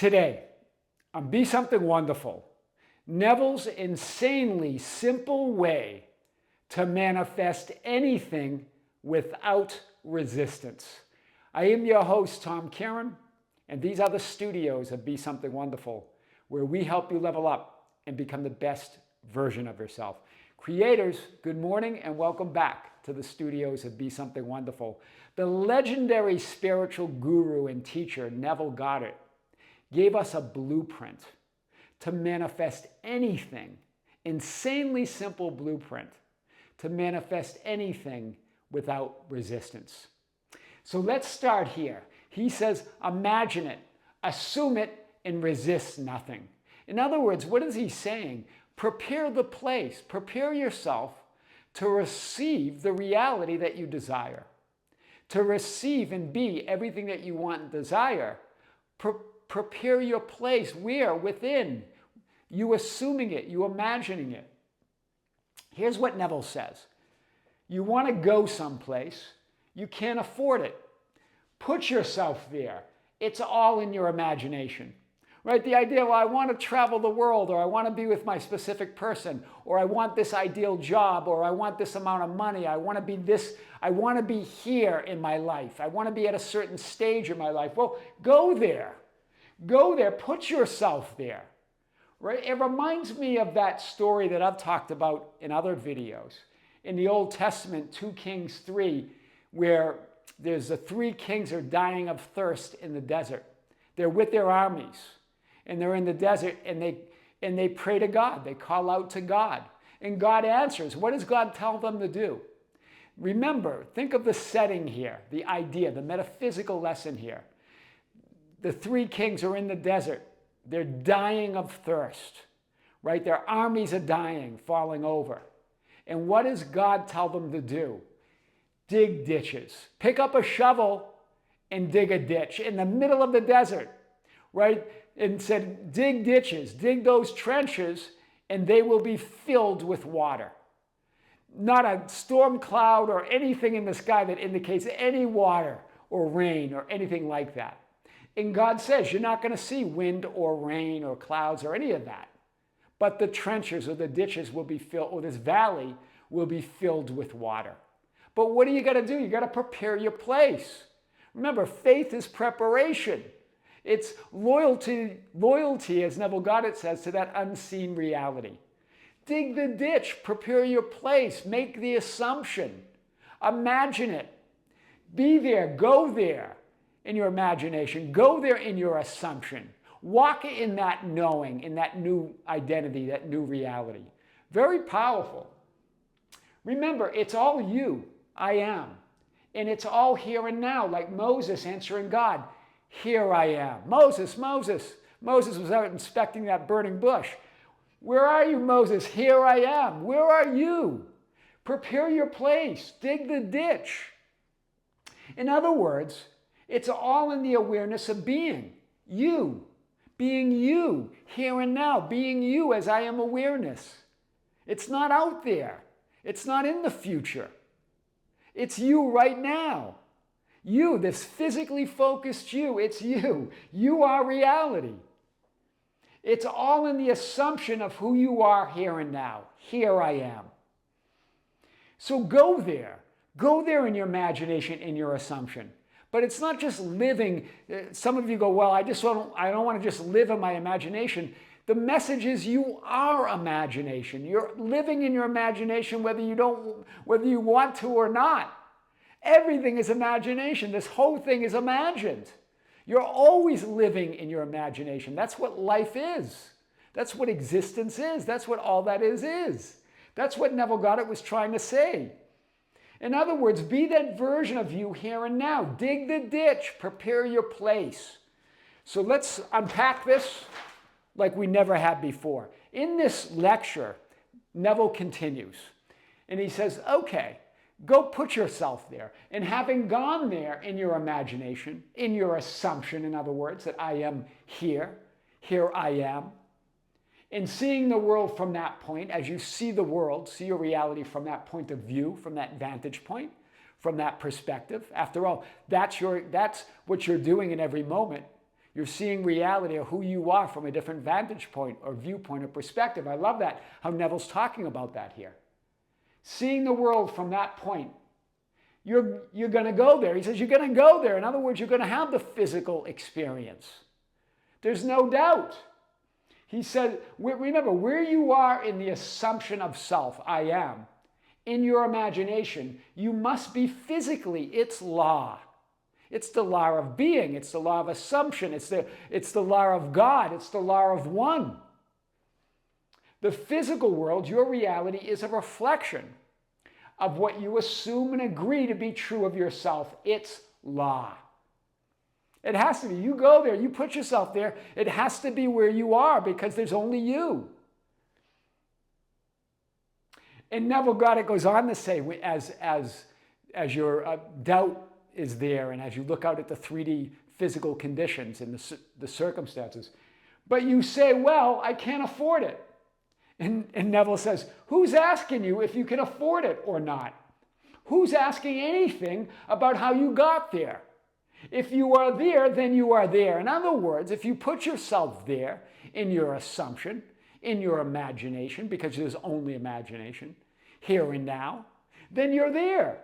Today, on Be Something Wonderful, Neville's insanely simple way to manifest anything without resistance. I am your host, Tom Kearin, and these are the studios of Be Something Wonderful, where we help you level up and become the best version of yourself. Creators, good morning and welcome back to the studios of Be Something Wonderful. The legendary spiritual guru and teacher, Neville Goddard, gave us a blueprint to manifest anything, insanely simple blueprint to manifest anything without resistance. So let's start here. He says, imagine it, assume it, and resist nothing. In other words, what is he saying? Prepare the place, prepare yourself to receive the reality that you desire, to receive and be everything that you want and desire. Prepare your place. Where? Within. You assuming it, you imagining it. Here's what Neville says. You want to go someplace, you can't afford it. Put yourself there. It's all in your imagination. Right? The idea, well, I want to travel the world, or I want to be with my specific person, or I want this ideal job, or I want this amount of money, I want to be this, I want to be here in my life, I want to be at a certain stage in my life. Well, go there. Go there. Put yourself there. Right? It reminds me of that story that I've talked about in other videos. In the Old Testament, 2 Kings 3, where there's the 3 kings are dying of thirst in the desert. They're with their armies, and they're in the desert, and they pray to God. They call out to God, and God answers. What does God tell them to do? Remember, think of the setting here, the idea, the metaphysical lesson here. The 3 kings are in the desert. They're dying of thirst, right? Their armies are dying, falling over. And what does God tell them to do? Dig ditches. Pick up a shovel and dig a ditch in the middle of the desert, right? And said, dig ditches, dig those trenches, and they will be filled with water. Not a storm cloud or anything in the sky that indicates any water or rain or anything like that. And God says, you're not going to see wind or rain or clouds or any of that. But the trenches or the ditches will be filled, or this valley will be filled with water. But what do you got to do? You got to prepare your place. Remember, faith is preparation. It's loyalty, as Neville Goddard says, to that unseen reality. Dig the ditch, prepare your place, make the assumption, imagine it, be there, go there in your imagination, go there in your assumption, walk in that knowing, in that new identity, that new reality. Very powerful. Remember, it's all you, I am, and it's all here and now, like Moses answering God. Here I am. Moses was out inspecting that burning bush. Where are you, Moses? Here I am. Where are you? Prepare your place. Dig the ditch. In other words, it's all in the awareness of being you, here and now, being you as I am awareness. It's not out there. It's not in the future. It's you right now. You, this physically focused you, it's you. You are reality. It's all in the assumption of who you are here and now. Here I am. So go there. Go there in your imagination, in your assumption. But it's not just living. Some of you go, well, I don't want to just live in my imagination. The message is you are imagination. You're living in your imagination whether you want to or not. Everything is imagination. This whole thing is imagined. You're always living in your imagination. That's what life is. That's what existence is. That's what all that is. That's what Neville Goddard was trying to say. In other words, be that version of you here and now. Dig the ditch. Prepare your place. So let's unpack this like we never had before. In this lecture, Neville continues. And he says, okay, go put yourself there. And having gone there in your imagination, in your assumption, in other words, that I am here I am, and seeing the world from that point, as you see the world, see your reality from that point of view, from that vantage point, from that perspective. After all, that's what you're doing in every moment. You're seeing reality or who you are from a different vantage point or viewpoint or perspective. I love that, how Neville's talking about that here. Seeing the world from that point. You're going to go there. He says you're going to go there. In other words, you're going to have the physical experience. There's no doubt. He said, remember, where you are in the assumption of self, I am, in your imagination, you must be physically its law. It's the law of being. It's the law of assumption. It's the law of God. It's the law of one. The physical world, your reality, is a reflection of what you assume and agree to be true of yourself. It's law. It has to be. You go there, you put yourself there, it has to be where you are because there's only you. And Neville Goddard goes on to say, as your doubt is there and as you look out at the 3D physical conditions and the circumstances, but you say, well, I can't afford it. And Neville says, who's asking you if you can afford it or not? Who's asking anything about how you got there? If you are there, then you are there. In other words, if you put yourself there in your assumption, in your imagination, because there's only imagination, here and now, then you're there.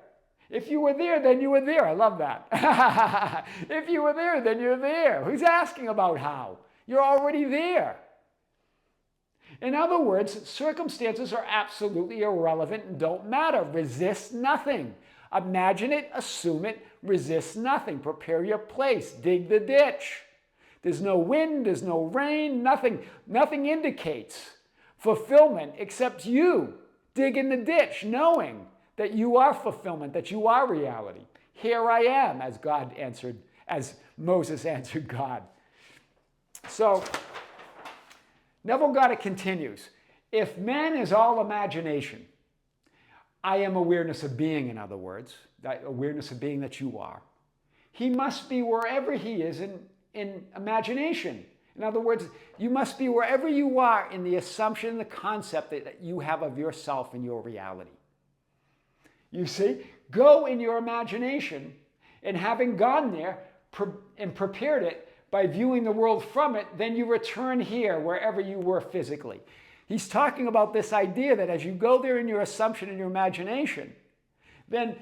If you were there, then you were there. I love that. If you were there, then you're there. Who's asking about how? You're already there. In other words, circumstances are absolutely irrelevant and don't matter. Resist nothing. Imagine it, assume it, resist nothing. Prepare your place, dig the ditch. There's no wind, there's no rain, nothing. Nothing indicates fulfillment except you. Dig in the ditch, knowing that you are fulfillment, that you are reality. Here I am, as Moses answered God. So, Neville Goddard continues, if man is all imagination, I am awareness of being, in other words, that awareness of being that you are, he must be wherever he is in imagination. In other words, you must be wherever you are in the assumption, the concept that you have of yourself and your reality. You see, go in your imagination, and having gone there and prepared it, by viewing the world from it, then you return here wherever you were physically. He's talking about this idea that as you go there in your assumption and your imagination, then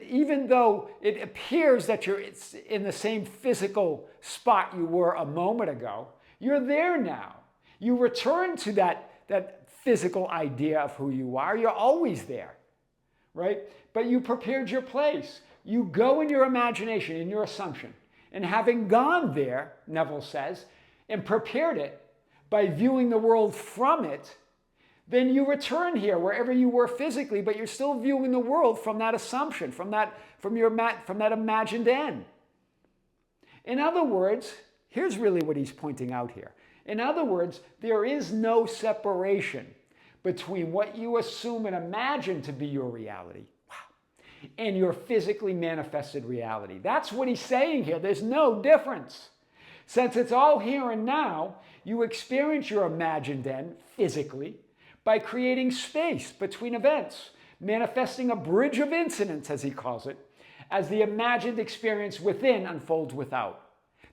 even though it appears that you're in the same physical spot you were a moment ago, you're there now. You return to that physical idea of who you are. You're always there, right? But you prepared your place. You go in your imagination, in your assumption. And having gone there, Neville says, and prepared it by viewing the world from it, then you return here wherever you were physically, but you're still viewing the world from that assumption, from that imagined end. In other words, here's really what he's pointing out here. In other words, there is no separation between what you assume and imagine to be your reality and your physically manifested reality. That's what he's saying here. There's no difference. Since it's all here and now, you experience your imagined end physically by creating space between events, manifesting a bridge of incidents, as he calls it, as the imagined experience within unfolds without.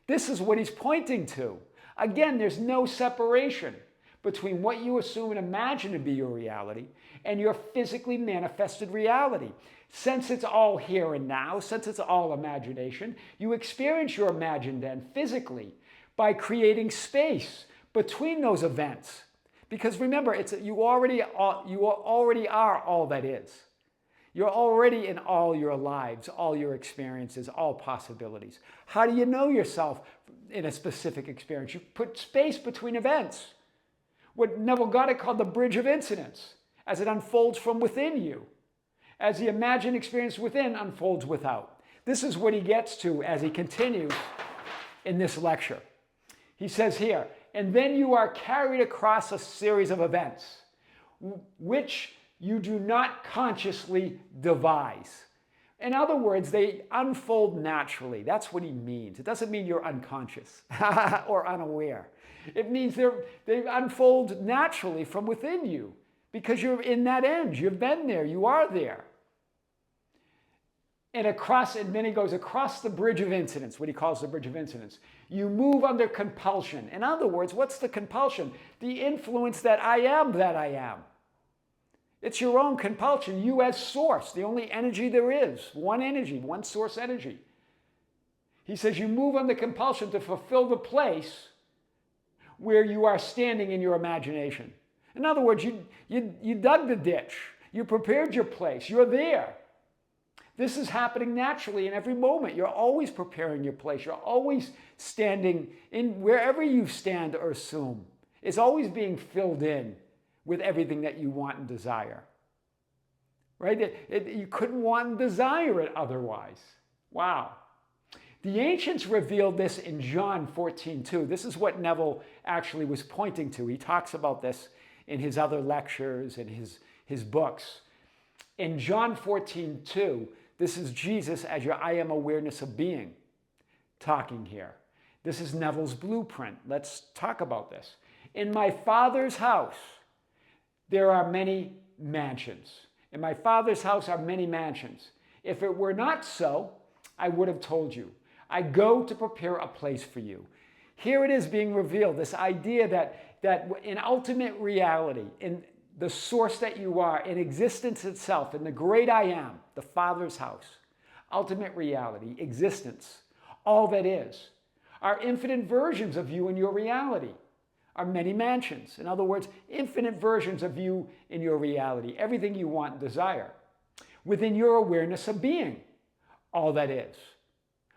This is what he's pointing to. Again, there's no separation between what you assume and imagine to be your reality and your physically manifested reality. Since it's all here and now, since it's all imagination, you experience your imagined end physically by creating space between those events. Because remember, you already are all that is. You're already in all your lives, all your experiences, all possibilities. How do you know yourself in a specific experience? You put space between events. What Neville Goddard called the bridge of incidents, as it unfolds from within you, as the imagined experience within unfolds without. This is what he gets to as he continues in this lecture. He says here, and then you are carried across a series of events, which you do not consciously devise. In other words, they unfold naturally. That's what he means. It doesn't mean you're unconscious or unaware. It means they unfold naturally from within you because you're in that end. You've been there. You are there. and then he goes across the bridge of incidence, what he calls the bridge of incidence. You move under compulsion. In other words, what's the compulsion? The influence that I am that I am. It's your own compulsion, you as source, the only energy there is, one energy, one source energy. He says you move under compulsion to fulfill the place where you are standing in your imagination. In other words, you dug the ditch, you prepared your place, you're there. This is happening naturally in every moment. You're always preparing your place. You're always standing in wherever you stand or assume. It's always being filled in with everything that you want and desire. Right? You couldn't want and desire it otherwise. Wow. The ancients revealed this in John 14:2. This is what Neville actually was pointing to. He talks about this in his other lectures and his books. In John 14:2, this is Jesus as your I am awareness of being talking here. This is Neville's blueprint. Let's talk about this. In my Father's house, there are many mansions. In my Father's house are many mansions. If it were not so, I would have told you. I go to prepare a place for you. Here it is being revealed, this idea that in ultimate reality, in the source that you are, in existence itself, in the great I am, the Father's house, ultimate reality, existence, all that is, are infinite versions of you in your reality, are many mansions. In other words, infinite versions of you in your reality, everything you want and desire, within your awareness of being, all that is.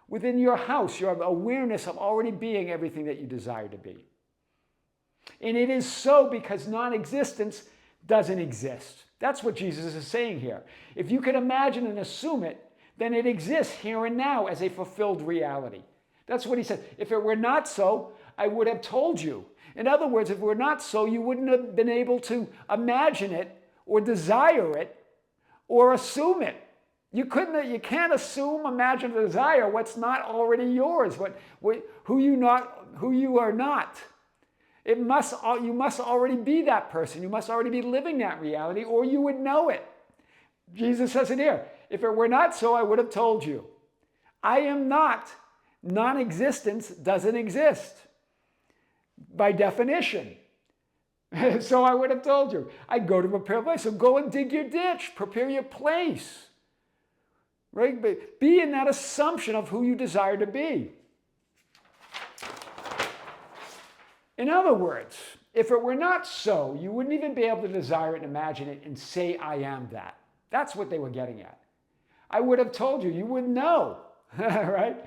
Within your house, your awareness of already being everything that you desire to be. And it is so because non-existence doesn't exist. That's what Jesus is saying here. If you can imagine and assume it, then it exists here and now as a fulfilled reality. That's what he said. If it were not so, I would have told you. In other words, if it were not so, you wouldn't have been able to imagine it or desire it or assume it. You can't assume, imagine, or desire what's not already yours, who you are not. You must already be that person. You must already be living that reality, or you would know it. Jesus says it here. If it were not so, I would have told you. I am not. Non-existence doesn't exist by definition. So I would have told you. I go to prepare a place. So go and dig your ditch. Prepare your place. Right? But be in that assumption of who you desire to be. In other words, if it were not so, you wouldn't even be able to desire it and imagine it and say, I am that. That's what they were getting at. I would have told you. You wouldn't know. Right?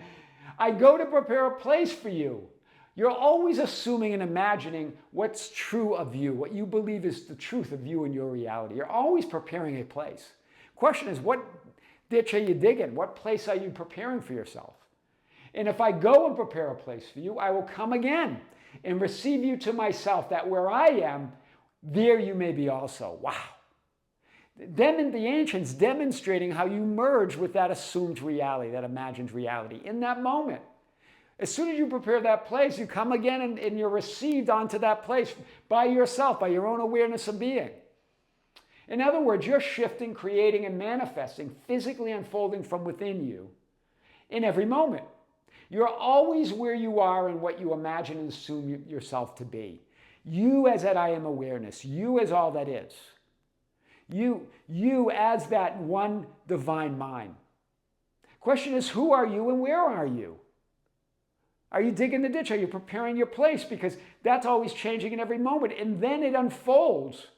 I go to prepare a place for you. You're always assuming and imagining what's true of you, what you believe is the truth of you and your reality. You're always preparing a place. Question is, what ditch are you digging? What place are you preparing for yourself? And if I go and prepare a place for you, I will come again and receive you to myself, that where I am, there you may be also. Wow. Then in the ancients demonstrating how you merge with that assumed reality, that imagined reality in that moment. As soon as you prepare that place, you come again and you're received onto that place by yourself, by your own awareness of being. In other words, you're shifting, creating, and manifesting, physically unfolding from within you in every moment. You're always where you are and what you imagine and assume yourself to be. You as that I am awareness. You as all that is. You as that one divine mind. Question is, who are you and where are you? Are you digging the ditch? Are you preparing your place? Because that's always changing in every moment. And then it unfolds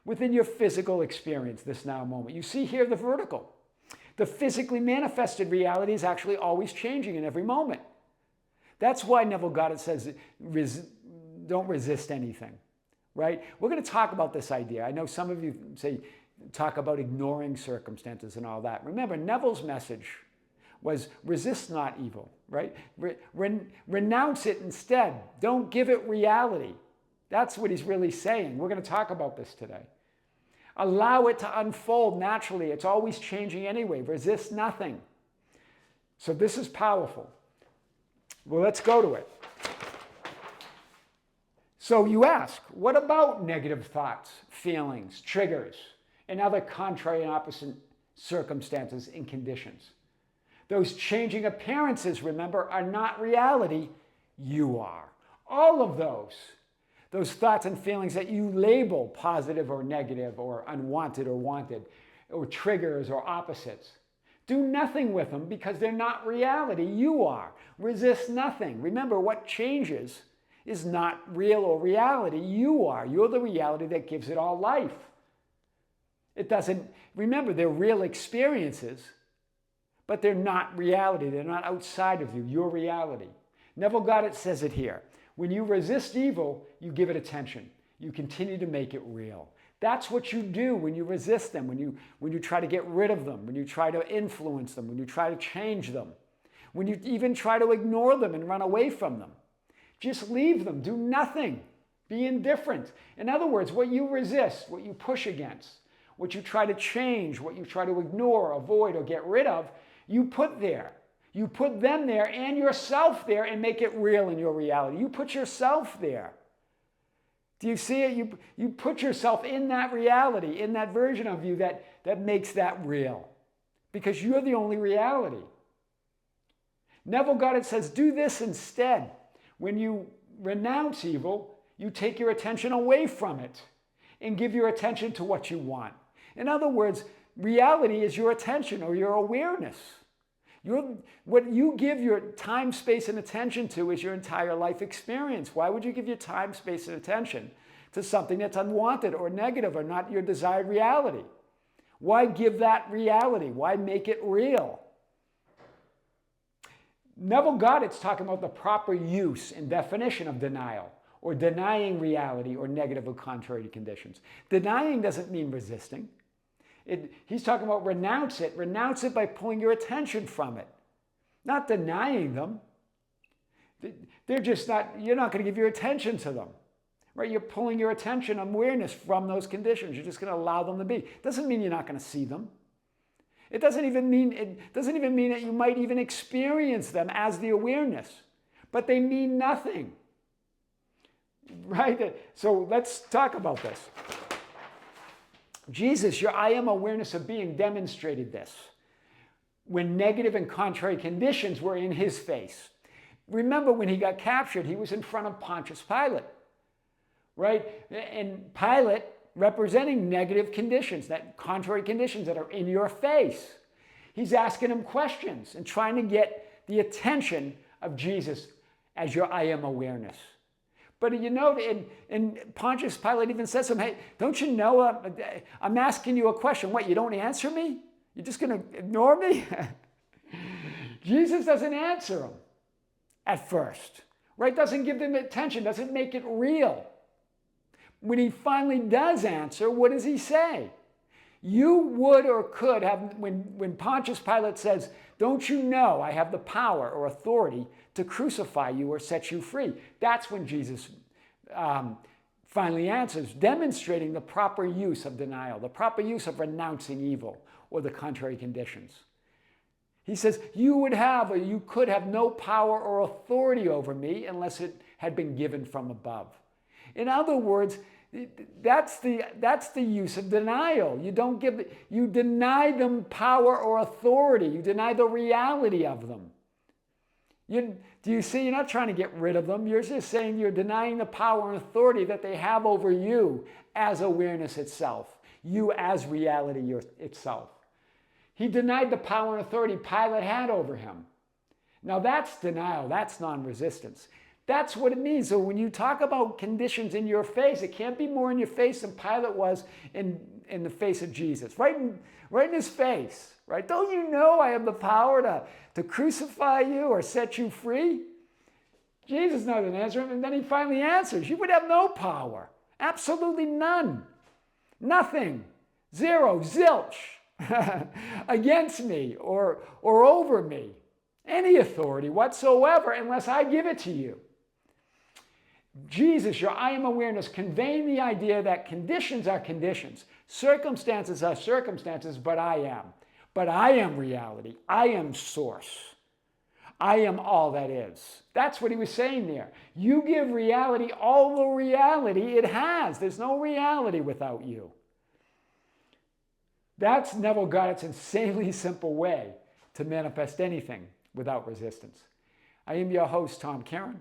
within your physical experience, this now moment. You see here the vertical. The physically manifested reality is actually always changing in every moment. That's why Neville Goddard says, don't resist anything, right? We're going to talk about this idea. I know some of you talk about ignoring circumstances and all that. Remember, Neville's message was resist not evil, right? Renounce it instead. Don't give it reality. That's what he's really saying. We're going to talk about this today. Allow it to unfold naturally. It's always changing anyway. Resist nothing. So this is powerful. Well, let's go to it. So you ask, what about negative thoughts, feelings, triggers, and other contrary and opposite circumstances, and conditions. Those changing appearances, remember, are not reality. You are. All of those thoughts and feelings that you label positive or negative or unwanted or wanted, or triggers or opposites, do nothing with them because they're not reality. You are. Resist nothing. Remember, what changes is not real or reality. You are. You're the reality that gives it all life. It doesn't, remember, they're real experiences, but they're not reality. They're not outside of you. You're reality. Neville Goddard says it here. When you resist evil, you give it attention. You continue to make it real. That's what you do when you resist them, when you try to get rid of them, when you try to influence them, when you try to change them, when you even try to ignore them and run away from them. Just leave them. Do nothing. Be indifferent. In other words, what you resist, what you push against, what you try to change, what you try to ignore, avoid, or get rid of, you put there. You put them there and yourself there and make it real in your reality. You put yourself there. Do you see it? You put yourself in that reality, in that version of you that makes that real. Because you're the only reality. Neville Goddard says, do this instead. When you renounce evil, you take your attention away from it and give your attention to what you want. In other words, reality is your attention or your awareness. What you give your time, space, and attention to is your entire life experience. Why would you give your time, space, and attention to something that's unwanted or negative or not your desired reality? Why give that reality? Why make it real? Neville Goddard's talking about the proper use and definition of denial, or denying reality or negative or contrary conditions. Denying doesn't mean resisting. He's talking about renounce it. Renounce it by pulling your attention from it. Not denying them. They're just not, you're not going to give your attention to them. Right? You're pulling your attention and awareness from those conditions. You're just going to allow them to be. Doesn't mean you're not going to see them. It doesn't even mean that you might even experience them as the awareness. But they mean nothing. Right? So let's talk about this. Jesus, your I am awareness of being, demonstrated this when negative and contrary conditions were in his face. Remember when he got captured, he was in front of Pontius Pilate, right? And Pilate representing negative conditions, that contrary conditions that are in your face. He's asking him questions and trying to get the attention of Jesus as your I am awareness. But you know, and Pontius Pilate even says to him, hey, don't you know, I'm asking you a question. What, you don't answer me? You're just going to ignore me? Jesus doesn't answer him at first, right? Doesn't give them attention, doesn't make it real. When he finally does answer, what does he say? You would or could have, when Pontius Pilate says, don't you know I have the power or authority to crucify you or set you free? That's when Jesus finally answers, demonstrating the proper use of denial, the proper use of renouncing evil or the contrary conditions. He says, you would have or you could have no power or authority over me unless it had been given from above. In other words, that's the use of denial. You deny them power or authority. You deny the reality of them. Do you see? You're not trying to get rid of them. You're just saying you're denying the power and authority that they have over you as awareness itself. You as reality itself. He denied the power and authority Pilate had over him. Now that's denial. That's non-resistance. That's what it means. So when you talk about conditions in your face, it can't be more in your face than Pilate was in the face of Jesus. Right in his face. Right? Don't you know I have the power to crucify you or set you free? Jesus doesn't answer him, and then he finally answers. You would have no power. Absolutely none. Nothing. Zero. Zilch. Against me or over me. Any authority whatsoever unless I give it to you. Jesus, your I am awareness, conveying the idea that conditions are conditions, circumstances are circumstances, but I am. But I am reality. I am source. I am all that is. That's what he was saying there. You give reality all the reality it has. There's no reality without you. That's Neville Goddard's insanely simple way to manifest anything without resistance. I am your host, Tom Kearin,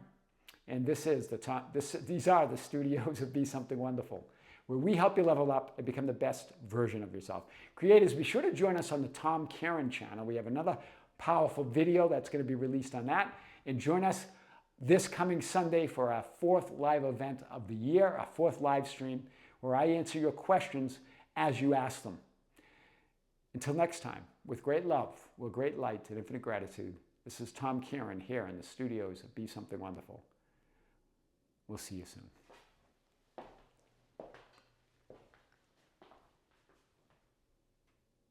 and these are the studios of Be Something Wonderful, where we help you level up and become the best version of yourself. Creators, be sure to join us on the Tom Kearin channel. We have another powerful video that's going to be released on that. And join us this coming Sunday for our 4th live event of the year, our 4th live stream, where I answer your questions as you ask them. Until next time, with great love, with great light and infinite gratitude, this is Tom Kearin here in the studios of Be Something Wonderful. We'll see you soon.